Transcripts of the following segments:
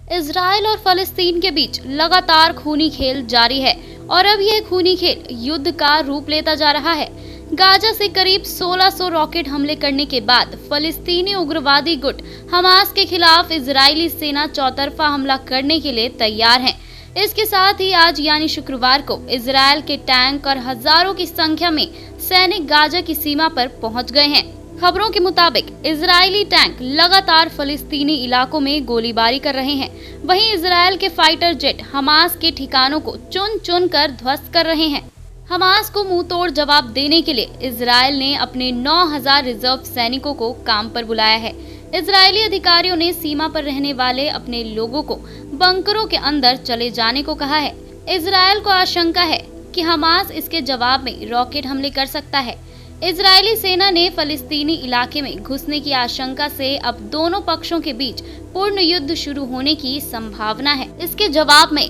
Israel और फलस्तीन के बीच लगातार खूनी खेल जारी है और अब यह खूनी खेल युद्ध का रूप लेता जा रहा है। गाजा से करीब 1600 रॉकेट हमले करने के बाद फलस्तीनी उग्रवादी गुट हमास के खिलाफ इजरायली सेना चौतरफा हमला करने के लिए तैयार है। इसके साथ ही आज यानी शुक्रवार को इजराइल के टैंक और हजारों की संख्या में सैनिक गाजा की सीमा पर पहुंच गए हैं। खबरों के मुताबिक इजरायली टैंक लगातार फलस्तीनी इलाकों में गोलीबारी कर रहे हैं। वहीं इजराइल के फाइटर जेट हमास के ठिकानों को चुन चुन कर ध्वस्त कर रहे हैं। हमास को मुंह तोड़ जवाब देने के लिए इजराइल ने अपने 9000 रिजर्व सैनिकों को काम पर बुलाया है। इजरायली अधिकारियों ने सीमा पर रहने वाले अपने लोगों को बंकरों के अंदर चले जाने को कहा है। इजराइल को आशंका है कि हमास इसके जवाब में रॉकेट हमले कर सकता है। इजरायली सेना ने फलस्तीनी इलाके में घुसने की आशंका से अब दोनों पक्षों के बीच पूर्ण युद्ध शुरू होने की संभावना है। इसके जवाब में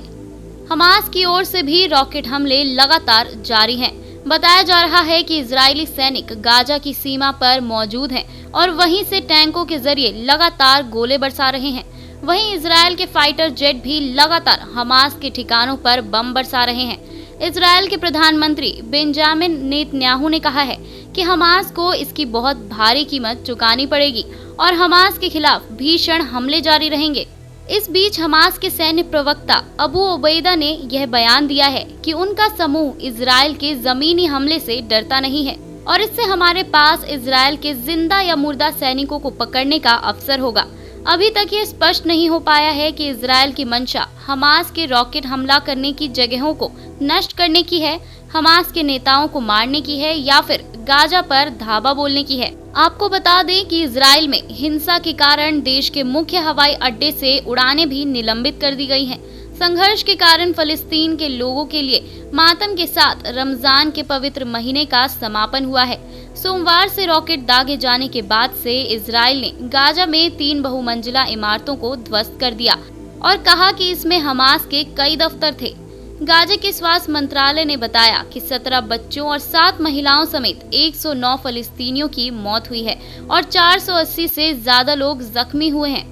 हमास की ओर से भी रॉकेट हमले लगातार जारी हैं। बताया जा रहा है कि इजरायली सैनिक गाजा की सीमा पर मौजूद हैं और वहीं से टैंकों के जरिए लगातार गोले बरसा रहे हैं। वहीं इजराइल के फाइटर जेट भी लगातार हमास के ठिकानों पर बम बरसा रहे हैं। इजराइल के प्रधानमंत्री बेंजामिन नेतन्याहू ने कहा है कि हमास को इसकी बहुत भारी कीमत चुकानी पड़ेगी और हमास के खिलाफ भीषण हमले जारी रहेंगे। इस बीच हमास के सैन्य प्रवक्ता अबू उबैदा ने यह बयान दिया है कि उनका समूह इजराइल के जमीनी हमले से डरता नहीं है और इससे हमारे पास इजराइल के जिंदा या मुर्दा सैनिकों को पकड़ने का अवसर होगा। अभी तक ये स्पष्ट नहीं हो पाया है कि इजराइल की मंशा हमास के रॉकेट हमला करने की जगहों को नष्ट करने की है, हमास के नेताओं को मारने की है या फिर गाजा पर धावा बोलने की है। आपको बता दें कि इजराइल में हिंसा के कारण देश के मुख्य हवाई अड्डे से उड़ानें भी निलंबित कर दी गई हैं। संघर्ष के कारण फलस्तीन के लोगों के लिए मातम के साथ रमजान के पवित्र महीने का समापन हुआ है। सोमवार से रॉकेट दागे जाने के बाद से इजराइल ने गाजा में 3 बहुमंजिला इमारतों को ध्वस्त कर दिया और कहा कि इसमें हमास के कई दफ्तर थे। गाजा के स्वास्थ्य मंत्रालय ने बताया कि 17 बच्चों और 7 महिलाओं समेत 109 फलस्तीनियों की मौत हुई है और 480 से ज्यादा लोग जख्मी हुए हैं।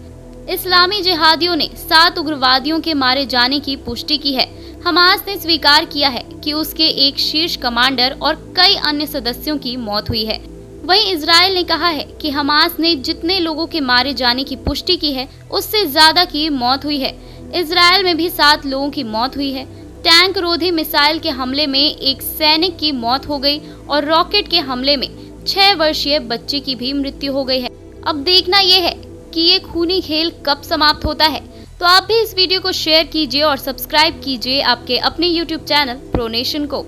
इस्लामी जिहादियों ने 7 उग्रवादियों के मारे जाने की पुष्टि की है। हमास ने स्वीकार किया है कि उसके एक शीर्ष कमांडर और कई अन्य सदस्यों की मौत हुई है। वहीं इजराइल ने कहा है कि हमास ने जितने लोगों के मारे जाने की पुष्टि की है उससे ज्यादा की मौत हुई है। इजराइल में भी 7 लोगों की मौत हुई है। टैंक रोधी मिसाइल के हमले में एक सैनिक की मौत हो गई और रॉकेट के हमले में 6 वर्षीय बच्चे की भी मृत्यु हो गई है। अब देखना यह है कि ये खूनी खेल कब समाप्त होता है। तो आप भी इस वीडियो को शेयर कीजिए और सब्सक्राइब कीजिए आपके अपने YouTube चैनल प्रो नेशन को।